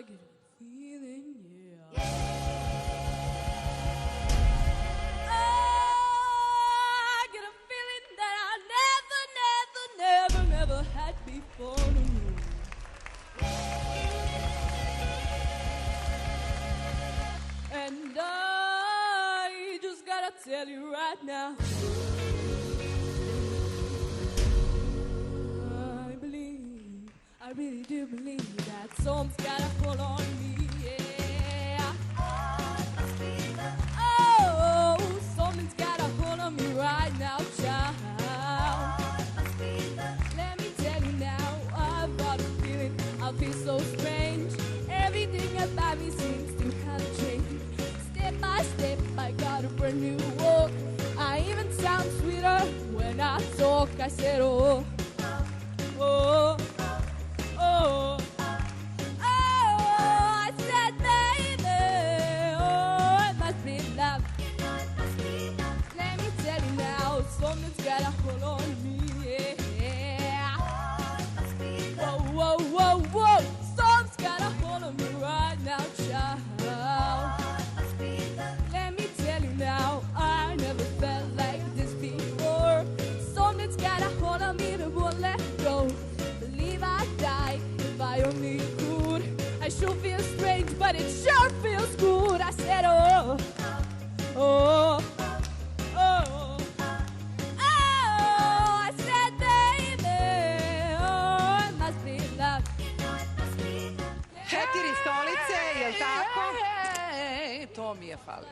get a feeling, yeah. I get a feeling that I never had before. And I just gotta tell you right now, I really do believe that something's got a hold on me, yeah. Oh, something's got a hold on me right now, child. Let me tell you now, I've got a feeling I feel so strange. Everything about me seems to have changed. Step by step, I got a brand new walk. I even sound sweeter when I talk. I said, oh, oh. Oh, I said, baby, oh, it must be love. Let me tell you now, something's got a hold on me, yeah. Whoa, whoa, whoa, whoa, something's got a hold on me right now, child. Let me tell you now, I never felt like this before. Something's got a hold on me that won't let go. Believe I'd die if I only could. I sure feel strange, but it sure feels good. I said, oh, oh, oh, oh. I said, baby, oh, it must be love. 4 stolice, jel tako? To mi je falilo.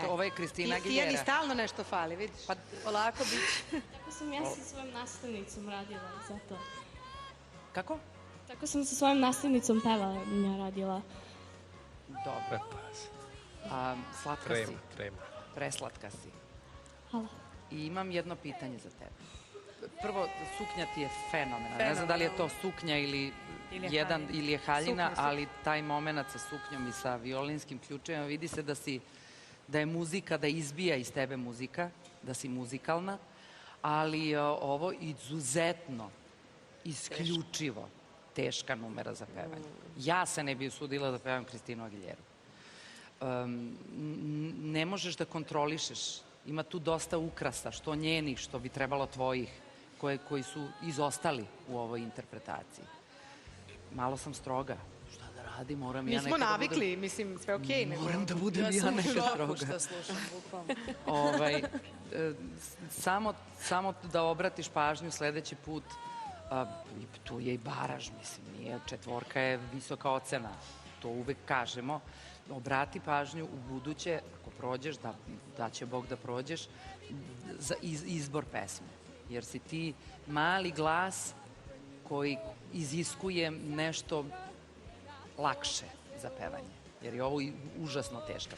Ovo je Kristina Aguilera. Tijani stalno nešto fali, vidiš? Pa polako biće. Tako sam ja sa svojom nastavnicom radila za to. Kako? Tako sam sa svojom nastavnicom pevanja radila. Dobro. Slatka si. Preslatka si. Hvala. I imam jedno pitanje za tebe. Prvo, suknja ti je fenomenalna. Ne znam da li je to suknja ili je haljina, ali taj moment sa suknjom i sa violinskim ključevima, vidi se da je muzika, da izbija iz tebe muzika, da si muzikalna, ali ovo izuzetno, isključivo teška numera za pevanje. Ja se ne bih usudila da pevam Kristinu Aguileru. Ne možeš da kontrolišeš. Ima tu dosta ukrasa, što njenih, što bi trebalo tvojih, koji su izostali u ovoj interpretaciji. Malo sam stroga. Šta da radim, moram ja nekada da budem... Mi smo navikli, mislim, sve okej. Moram da budem ja nekada stroga. Šta slušam, bukvalno. Samo da obratiš pažnju sledeći put, tu je i baraž, mislim, nije, 4 je visoka ocena, to uvek kažemo. Obrati pažnju u buduće, ako prođeš, da će Bog da prođeš, za izbor pesme. Jer si ti mali glas koji iziskuje nešto lakše za pevanje. Jer je ovo užasno teška